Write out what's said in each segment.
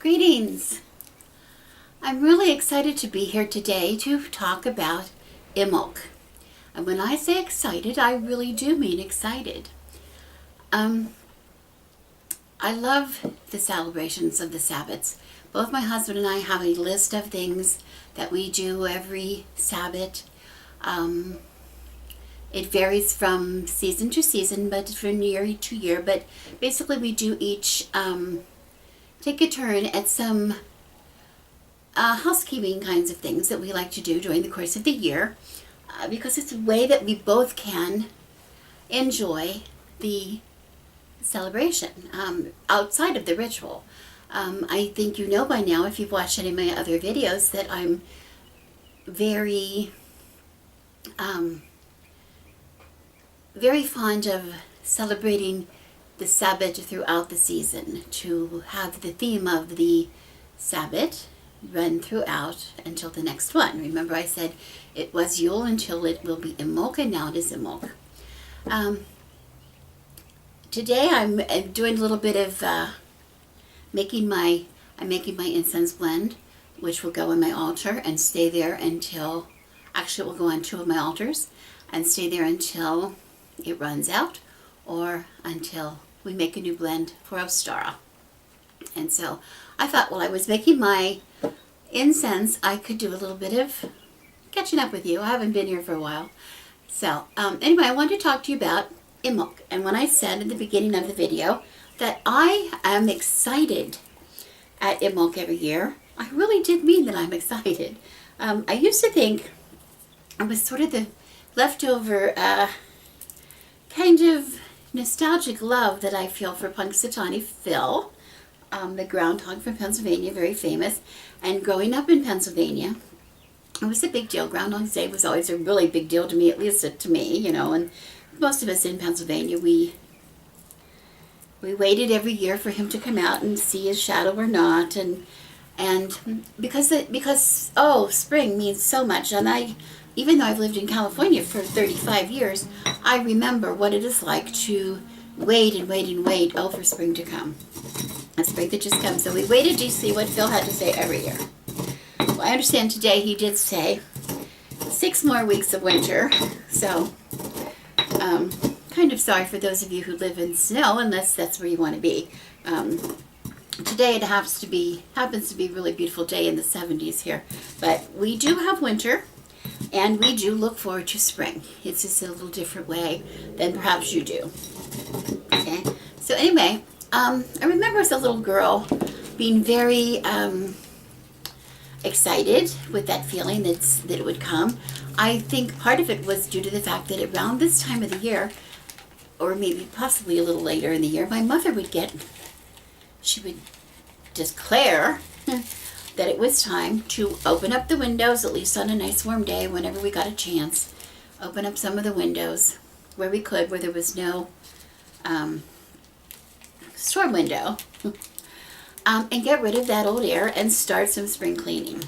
Greetings! I'm really excited to be here today to talk about Imbolc. And when I say excited, I really do mean excited. I love the celebrations of the Sabbats. Both my husband and I have a list of things that we do every Sabbat. It varies from season to season, but from year to year. But basically we do each take a turn at some housekeeping kinds of things that we like to do during the course of the year because it's a way that we both can enjoy the celebration outside of the ritual. I think you know by now, if you've watched any of my other videos, that I'm very very fond of celebrating the Sabbat throughout the season, to have the theme of the Sabbat run throughout until the next one. Remember I said it was Yule until it will be Imbolc, and now it is Imbolc. Today I'm doing a little bit of making my incense blend, which will go on my altar and stay there until, actually it will go on two of my altars and stay there until it runs out, or until we make a new blend for Ostara. And so I thought while I was making my incense, I could do a little bit of catching up with you. I haven't been here for a while. So anyway, I wanted to talk to you about Imbolc. And when I said at the beginning of the video that I am excited at Imbolc every year, I really did mean that I'm excited. I used to think I was sort of the leftover kind of nostalgic love that I feel for Punxsutawney Phil, the groundhog from Pennsylvania, very famous. And growing up in Pennsylvania, it was a big deal. Groundhog's Day was always a really big deal to me, at least to me, you know. And most of us in Pennsylvania, we waited every year for him to come out and see his shadow or not. And because spring means so much. And even though I've lived in California for 35 years, I remember what it is like to wait and wait and wait, for spring to come. A spring that just comes. So we waited to see what Phil had to say every year. Well, I understand today he did say 6 more weeks of winter. So, kind of sorry for those of you who live in snow, unless that's where you want to be. Today it happens to be a really beautiful day in the 70s here. But we do have winter. And we do look forward to spring. It's just a little different way than perhaps you do. Okay. So anyway, I remember as a little girl being very excited with that feeling that it would come. I think part of it was due to the fact that around this time of the year, or maybe possibly a little later in the year, my mother would declare that it was time to open up the windows, at least on a nice warm day, whenever we got a chance. Open up some of the windows where we could, where there was no storm window, and get rid of that old air and start some spring cleaning.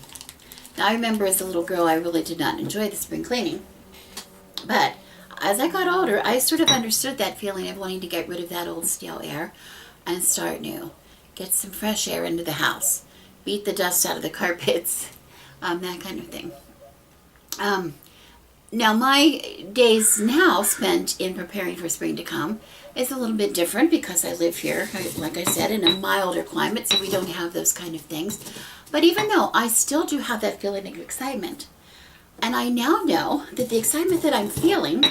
Now I remember as a little girl I really did not enjoy the spring cleaning, but as I got older I sort of understood that feeling of wanting to get rid of that old stale air and start new. Get some fresh air into the house. Beat the dust out of the carpets, that kind of thing. Now my days now spent in preparing for spring to come is a little bit different because I live here, like I said, in a milder climate, so we don't have those kind of things. But even though I still do have that feeling of excitement, and I now know that the excitement that I'm feeling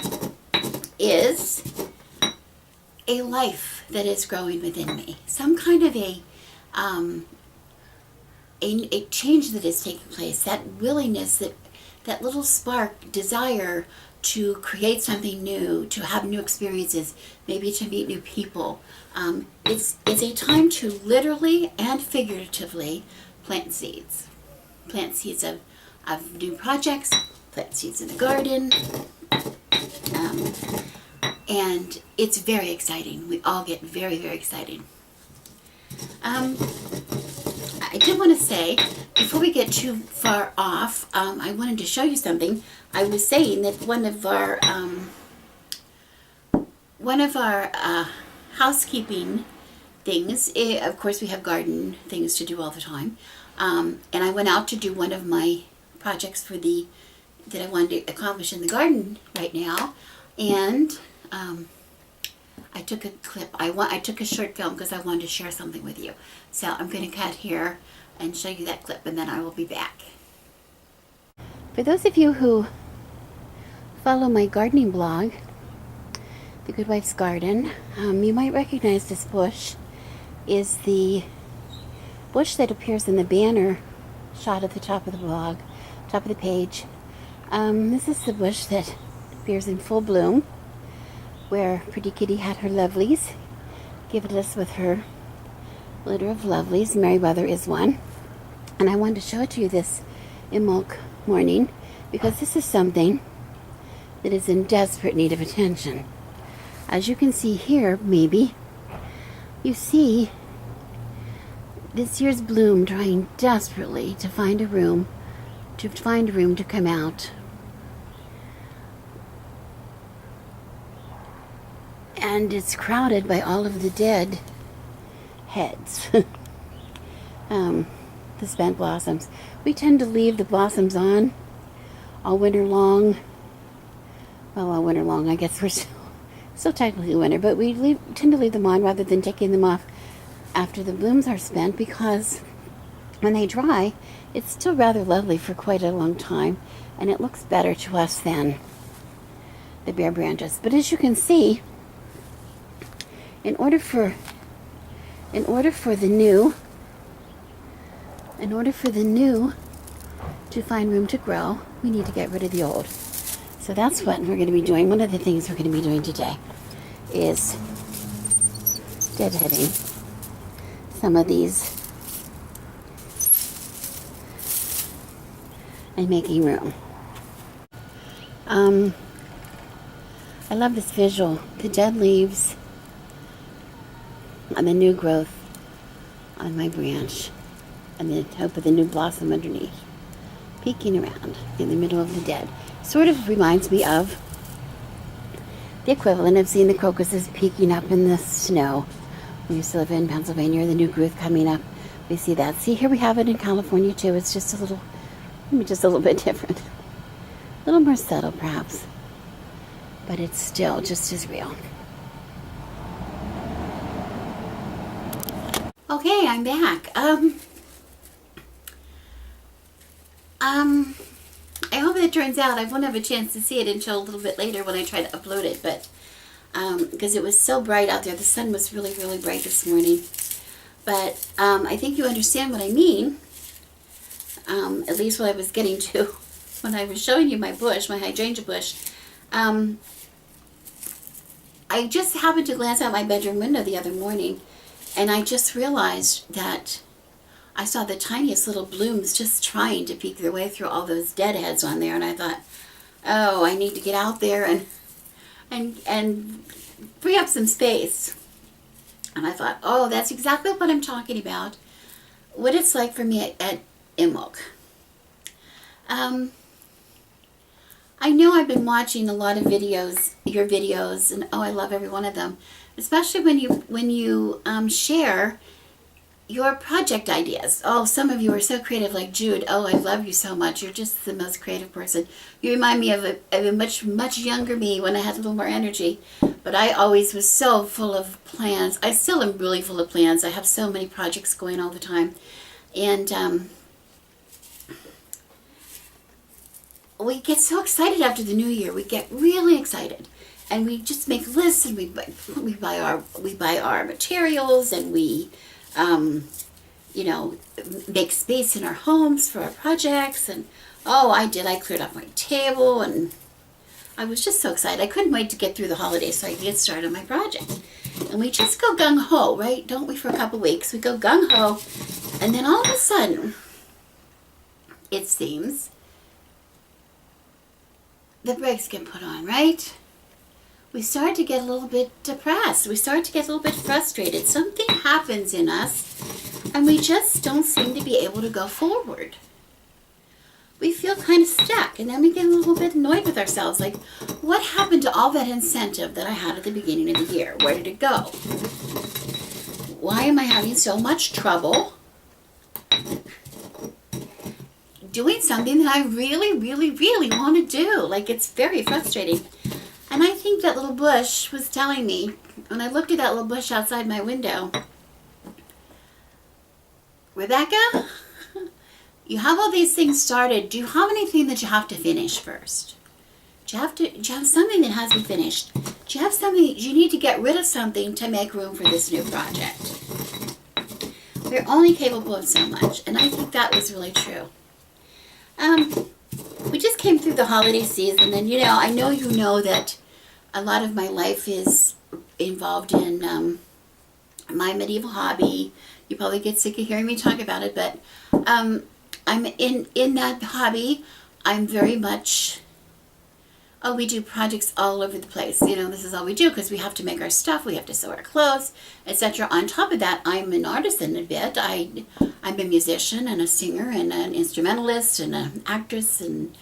is a life that is growing within me. Some kind of a change that is taking place, that willingness, that little spark, desire to create something new, to have new experiences, maybe to meet new people. It's a time to literally and figuratively plant seeds. Plant seeds of new projects, plant seeds in the garden. And it's very exciting. We all get very, very excited. I did want to say, before we get too far off, I wanted to show you something. I was saying that one of our housekeeping things. Of course, we have garden things to do all the time. And I went out to do one of my projects that I wanted to accomplish in the garden right now. And I took a clip. I took a short film because I wanted to share something with you. So I'm going to cut here and show you that clip, and then I will be back. For those of you who follow my gardening blog, The Good Wife's Garden, you might recognize this bush is the bush that appears in the banner shot at the top of the blog, top of the page. This is the bush that appears in full bloom, where Pretty Kitty had her lovelies gifted us with her litter of lovelies. Merryweather is one. And I wanted to show it to you this Imbolc morning because this is something that is in desperate need of attention. As you can see here, maybe, you see this year's bloom trying desperately to find a room to come out. And it's crowded by all of the dead heads. The spent blossoms. We tend to leave the blossoms on all winter long. Well, all winter long, I guess we're still technically winter, but we tend to leave them on rather than taking them off after the blooms are spent, because when they dry, it's still rather lovely for quite a long time, and it looks better to us than the bare branches. But as you can see, in order for the new to find room to grow, we need to get rid of the old. So that's what we're going to be doing. One of the things we're going to be doing today is deadheading some of these and making room. I love this visual. The dead leaves on the new growth on my branch, and the hope of the new blossom underneath, peeking around in the middle of the dead. Sort of reminds me of the equivalent of seeing the crocuses peeking up in the snow. We used to live in Pennsylvania, the new growth coming up. We see that. See, here we have it in California too. It's just a little bit different. A little more subtle perhaps, but it's still just as real. Okay, I'm back. I hope it turns out. I won't have a chance to see it until a little bit later when I try to upload it, but because it was so bright out there. The sun was really, really bright this morning. But I think you understand what I mean, at least what I was getting to when I was showing you my bush, my hydrangea bush. I just happened to glance out my bedroom window the other morning, and I just realized that I saw the tiniest little blooms just trying to peek their way through all those deadheads on there, and I thought, oh, I need to get out there and free up some space. And I thought, oh, that's exactly what I'm talking about. What it's like for me at Imbolc. I know I've been watching a lot of videos, your videos, and oh, I love every one of them. Especially when you share your project ideas. Oh, some of you are so creative, like Jude. Oh, I love you so much. You're just the most creative person. You remind me of a much, much younger me when I had a little more energy. But I always was so full of plans. I still am really full of plans. I have so many projects going all the time. And we get so excited after the new year. We get really excited. And we just make lists, and we buy our materials, and we make space in our homes for our projects. And oh, I cleared up my table, and I was just so excited. I couldn't wait to get through the holidays so I could get started on my project. And we just go gung-ho, right? Don't we, for a couple weeks? We go gung-ho, and then all of a sudden, it seems, the brakes get put on, right? We start to get a little bit depressed. We start to get a little bit frustrated. Something happens in us, and we just don't seem to be able to go forward. We feel kind of stuck, and then we get a little bit annoyed with ourselves. Like, what happened to all that incentive that I had at the beginning of the year? Where did it go? why am I having so much trouble doing something that I really, really, really want to do? Like, it's very frustrating. And I think that little bush was telling me, when I looked at that little bush outside my window, Rebecca, you have all these things started. Do you have anything that you have to finish first? Do you have something that has to be finished? Do you have something, you need to get rid of something to make room for this new project? We're only capable of so much, and I think that was really true. We just came through the holiday season, and I know you know that a lot of my life is involved in my medieval hobby. You probably get sick of hearing me talk about it, but I'm in that hobby. I'm very much, we do projects all over the place. This is all we do because we have to make our stuff, we have to sew our clothes, etc. On top of that, I'm an artisan a bit. I'm a musician and a singer and an instrumentalist and an actress and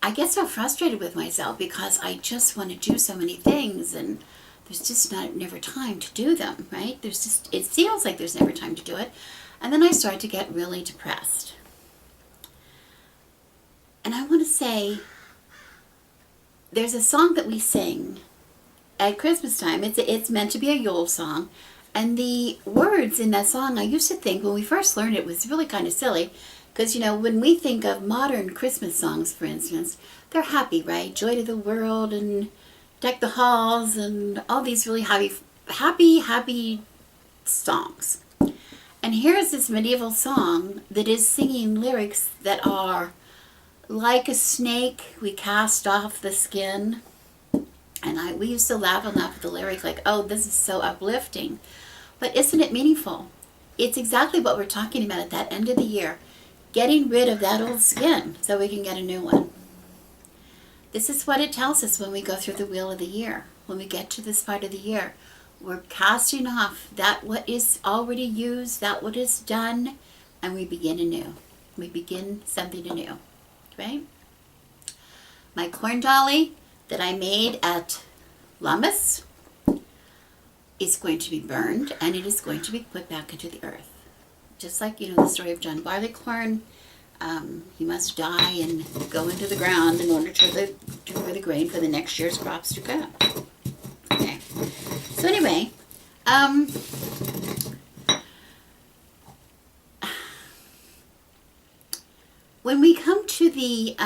I get so frustrated with myself because I just want to do so many things, and there's just never time to do them, right? It feels like there's never time to do it. And then I start to get really depressed. And I want to say, there's a song that we sing at Christmas time. It's meant to be a Yule song. And the words in that song, I used to think when we first learned it was really kind of silly. Because, when we think of modern Christmas songs, for instance, they're happy, right? Joy to the world and Deck the Halls and all these really happy songs. And here's this medieval song that is singing lyrics that are like a snake, we cast off the skin. And we used to laugh at the lyric like, oh, this is so uplifting. But isn't it meaningful? It's exactly what we're talking about at that end of the year. Getting rid of that old skin so we can get a new one. This is what it tells us when we go through the wheel of the year. When we get to this part of the year, we're casting off that what is already used, that what is done, and we begin anew. We begin something anew. Okay? My corn dolly that I made at Lammas is going to be burned, and it is going to be put back into the earth. Just like, the story of John Barleycorn, he must die and go into the ground in order to grow the grain for the next year's crops to come. Okay. So anyway, when we come to the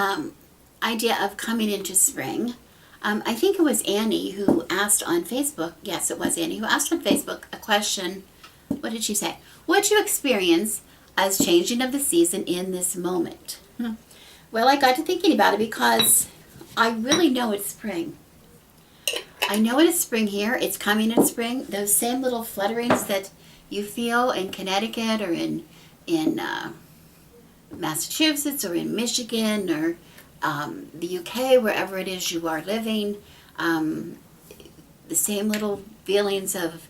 idea of coming into spring, I think it was Annie who asked on Facebook, yes, it was Annie who asked on Facebook a question. What did she say? What you experience as changing of the season in this moment? Well, I got to thinking about it because I really know it's spring. I know it is spring here. It's coming in spring. Those same little flutterings that you feel in Connecticut or in Massachusetts or in Michigan or the UK, wherever it is you are living, the same little feelings of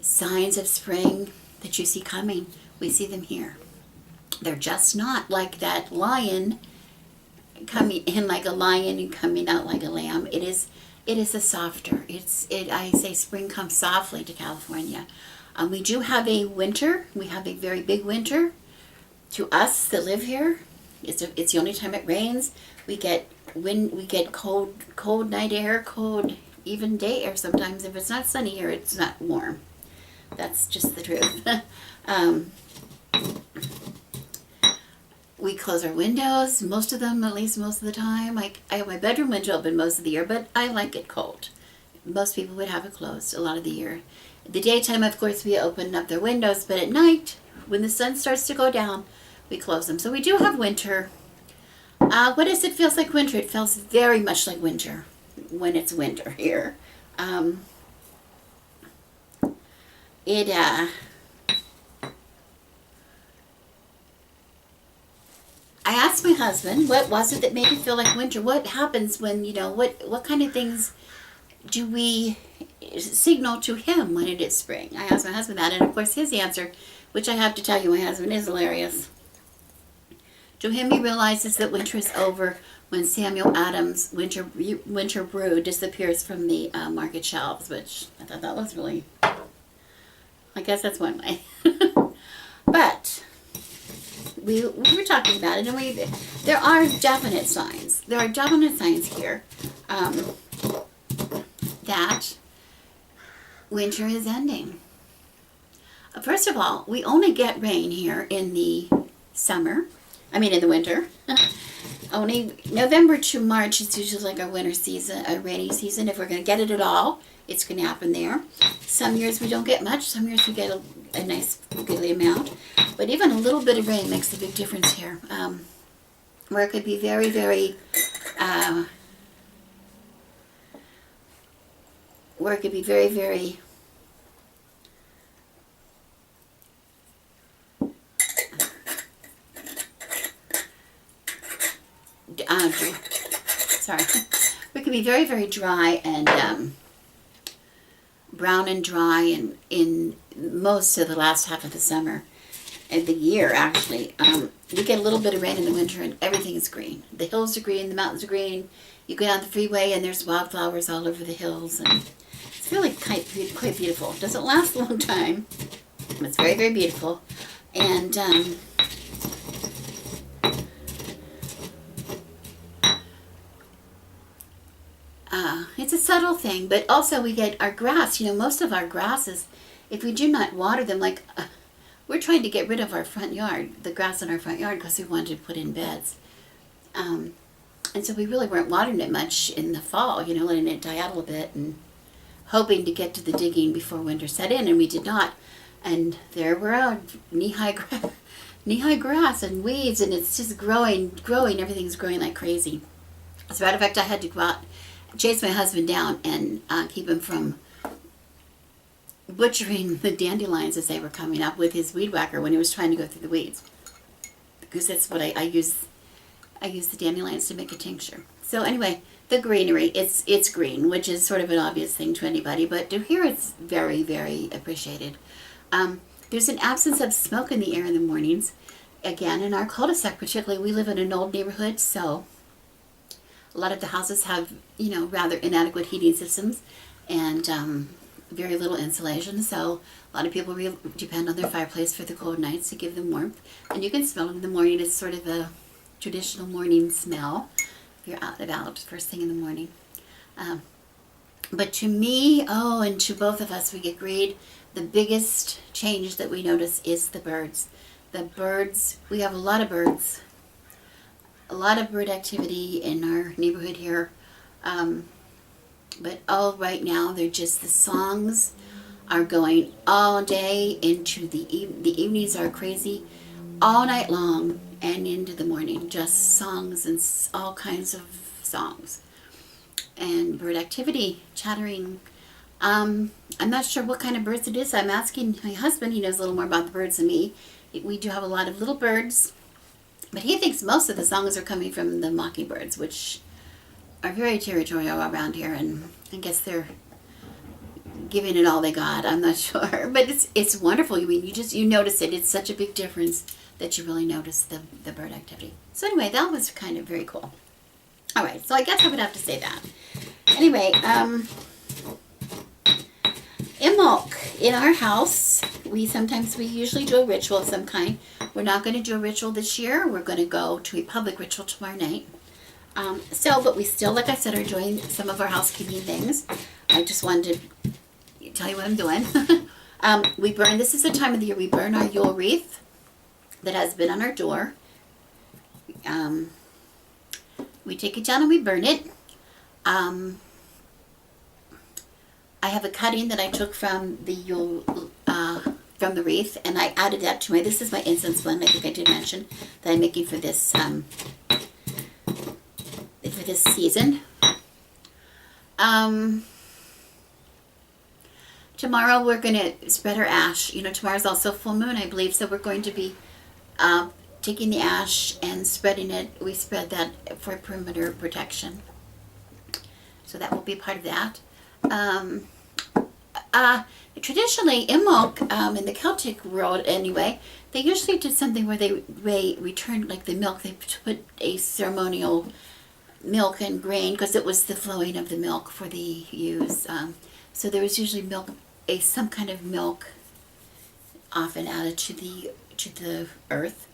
signs of spring that you see coming, we see them here. They're just not like that lion coming in like a lion and coming out like a lamb. It is a softer. I say spring comes softly to California. We do have a winter. We have a very big winter. To us that live here, it's the only time it rains. We get cold night air, cold even day air sometimes. If it's not sunny here, it's not warm. That's just the truth. We close our windows, most of them, at least most of the time. I have my bedroom window open most of the year, but I like it cold. Most people would have it closed a lot of the year. The daytime, of course, we open up their windows, but at night, when the sun starts to go down, we close them. So we do have winter. What does it feel like winter? It feels very much like winter when it's winter here. I asked my husband, what was it that made it feel like winter? What happens when, what kind of things do we signal to him when it is spring? I asked my husband that, and of course his answer, which I have to tell you, my husband is hilarious. To him, he realizes that winter is over when Samuel Adams' Winter Brew disappears from the market shelves, which I thought that was really, I guess that's one way. But we were talking about it, and there are definite signs. There are definite signs here that winter is ending. First of all, we only get rain here in the in the winter. Only November to March is usually like our winter season, a rainy season. If we're going to get it at all, it's going to happen there. Some years we don't get much. Some years we get a nice goodly amount. But even a little bit of rain makes a big difference here. Where it could be very, very, sorry. It could be very, very dry and brown and dry in most of the last half of the summer and the year, actually. You get a little bit of rain in the winter and everything is green. The hills are green, the mountains are green. You go down the freeway and there's wildflowers all over the hills, and it's really quite beautiful. It doesn't last a long time, but it's very, very beautiful. And it's a subtle thing, but also we get our grass. Most of our grasses, if we do not water them, we're trying to get rid of our front yard, the grass in our front yard, because we wanted to put in beds. And so we really weren't watering it much in the fall, letting it die out a little bit and hoping to get to the digging before winter set in, and we did not. And there we're out, knee-high grass and weeds, and it's just growing, everything's growing like crazy. As a matter of fact, I had to go out, chase my husband down and keep him from butchering the dandelions as they were coming up with his weed whacker when he was trying to go through the weeds. Because that's what I use. I use the dandelions to make a tincture. So anyway, the greenery, it's green, which is sort of an obvious thing to anybody, but to here it's very, very appreciated. There's an absence of smoke in the air in the mornings. Again, in our cul-de-sac particularly, we live in an old neighborhood, so a lot of the houses have, rather inadequate heating systems and very little insulation. So a lot of people depend on their fireplace for the cold nights to give them warmth. And you can smell it in the morning. It's sort of a traditional morning smell if you're out and about first thing in the morning. But to me, and to both of us, we agreed, the biggest change that we notice is the birds. The birds, we have a lot of birds. A lot of bird activity in our neighborhood here, but right now they're just, the songs are going all day into the evenings are crazy, all night long and into the morning, just songs and all kinds of songs and bird activity, chattering. I'm not sure what kind of birds it is. I'm asking my husband, he knows a little more about the birds than me. We do have a lot of little birds. But he thinks most of the songs are coming from the mockingbirds, which are very territorial around here, and I guess they're giving it all they got. I'm not sure, but it's wonderful. I mean, you notice it. It's such a big difference that you really notice the bird activity. So anyway, that was kind of very cool. All right, so I guess I would have to say that. Anyway, Imbolc in our house. We usually do a ritual of some kind. We're not going to do a ritual this year. We're going to go to a public ritual tomorrow night. But we still, like I said, are doing some of our housekeeping things. I just wanted to tell you what I'm doing. This is the time of the year we burn our Yule wreath that has been on our door. We take it down and we burn it. I have a cutting that I took from the Yule, from the wreath, and I added that to this is my incense blend, I think I did mention, that I'm making for this season. Tomorrow we're going to spread our ash. Tomorrow's also full moon, I believe, so we're going to be taking the ash and spreading it. We spread that for perimeter protection. So that will be part of that. Traditionally, Imbolc, in the Celtic world anyway, they usually did something where they returned, like the milk, they put a ceremonial milk and grain because it was the flowing of the milk for the ewes. So there was usually milk, some kind of milk, often added to the earth.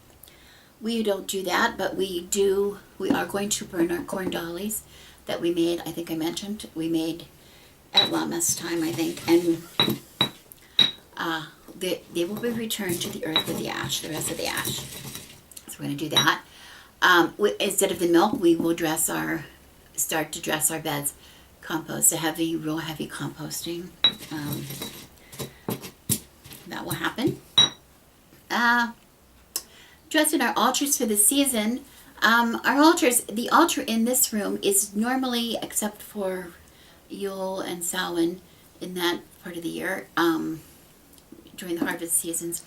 We don't do that, but we are going to burn our corn dollies that we made. I think I mentioned we made at Lammas time, I think, and they will be returned to the earth with the ash, the rest of the ash. So we're going to do that. Instead of the milk, we will start to dress our beds, compost, real heavy composting. That will happen. Dressing our altars for the season. Our altars, the altar in this room is normally, except for Yule and Samhain in that part of the year, during the harvest seasons,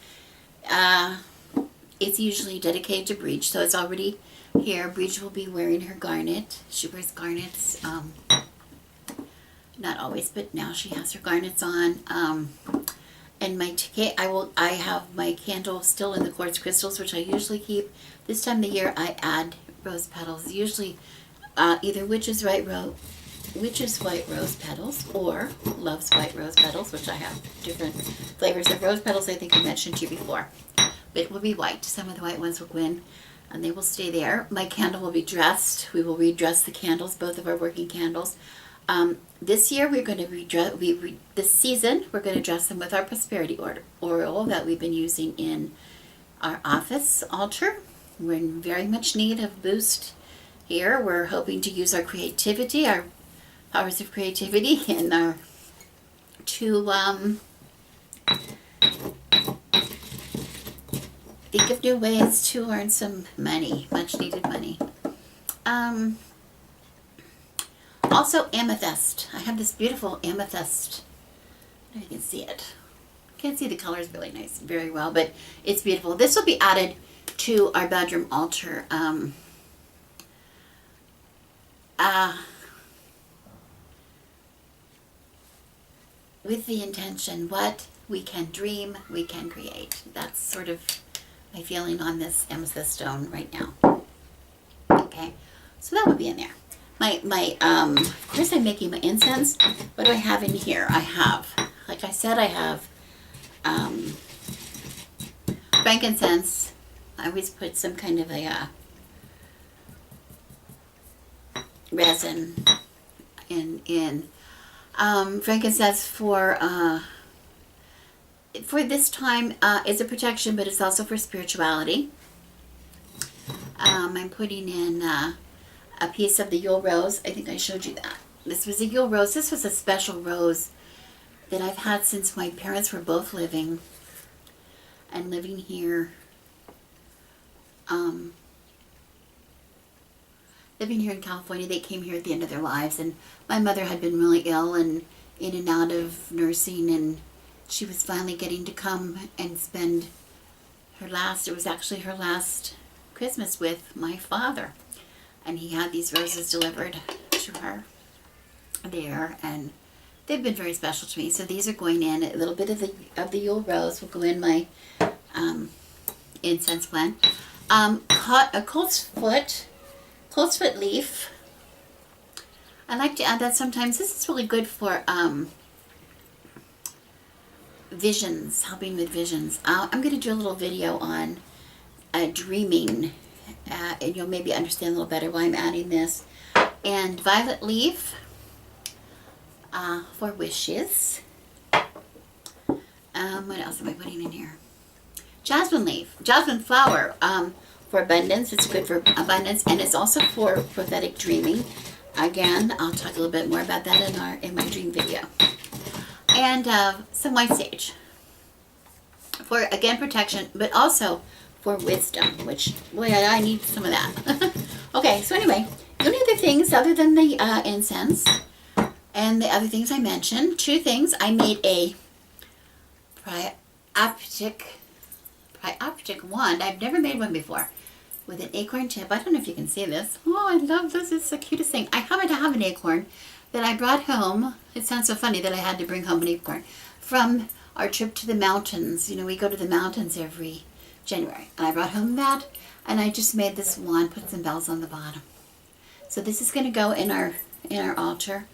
it's usually dedicated to Breach, so it's already here. Breach will be wearing her garnet. She wears garnets, not always, but now she has her garnets on. And I have my candle still in the quartz crystals, which I usually keep. This time of the year, I add rose petals. Usually, either Witch's White Rose petals or Love's White Rose petals, which I have different flavors of rose petals. I think I mentioned to you before. But it will be white. Some of the white ones will go in, and they will stay there. My candle will be dressed. We will redress the candles, both of our working candles. This year we're going to this season we're going to dress them with our prosperity oil that we've been using in our office altar. We're in very much need of boost here. We're hoping to use our creativity, our powers of creativity, and to think of new ways to earn some money, much needed money. Also amethyst. I have this beautiful amethyst. I don't know if you can see it. Can't see the colors really nice, very well, but it's beautiful. This will be added to our bedroom altar. With the intention, what we can dream, we can create. That's sort of my feeling on this amethyst stone right now. Okay, so that would be in there. Of course I'm making my incense. What do I have in here? I have, like I said, I have frankincense. I always put some kind of a resin in frankincense for this time. It's a protection, but it's also for spirituality. I'm putting in a piece of the Yule rose. I think I showed you that. This was a Yule rose. This was a special rose that I've had since my parents were both living and living here. Living here in California. They came here at the end of their lives, and my mother had been really ill and in and out of nursing, and she was finally getting to come and spend it was actually her last Christmas with my father. And he had these roses delivered to her there, and they've been very special to me. So these are going in. A little bit of the Yule rose will go in my incense blend. A colt's foot leaf. I like to add that sometimes. This is really good for visions, helping with visions. I'm going to do a little video on dreaming. And you'll maybe understand a little better why I'm adding this. And violet leaf for wishes. What else am I putting in here? Jasmine leaf, jasmine flower for abundance. It's good for abundance, and it's also for prophetic dreaming. Again, I'll talk a little bit more about that in my dream video. And some white sage for, again, protection, but also for wisdom, which, boy, I need some of that. Okay, so anyway, the only other things other than the incense and the other things I mentioned, two things. I made a prioptic wand. I've never made one before, with an acorn tip. I don't know if you can see this. Oh, I love this. It's the cutest thing. I happen to have an acorn that I brought home. It sounds so funny that I had to bring home an acorn from our trip to the mountains. You know, we go to the mountains every January. And I brought home that, and I just made this wand, put some bells on the bottom. So this is going to go in our altar,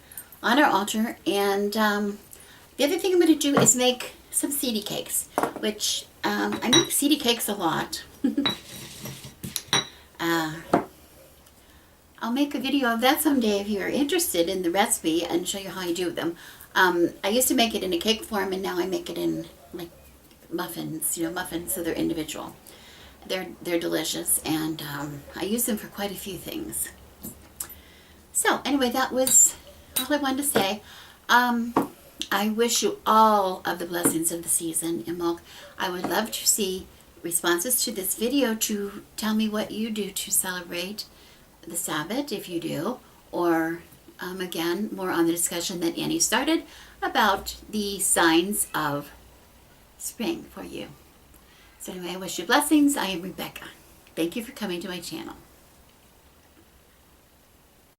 on our altar. And the other thing I'm going to do is make some seedy cakes, which I make seedy cakes a lot. I'll make a video of that someday if you're interested in the recipe and show you how I do them. I used to make it in a cake form, and now I make it in like muffins, muffins, so they're individual. They're delicious, and I use them for quite a few things. So anyway, that was all I wanted to say. I wish you all of the blessings of the season, Imbolc. I would love to see responses to this video to tell me what you do to celebrate the Sabbath, if you do, or again, more on the discussion that Annie started about the signs of spring for you. So anyway, I wish you blessings. I am Rebecca. Thank you for coming to my channel.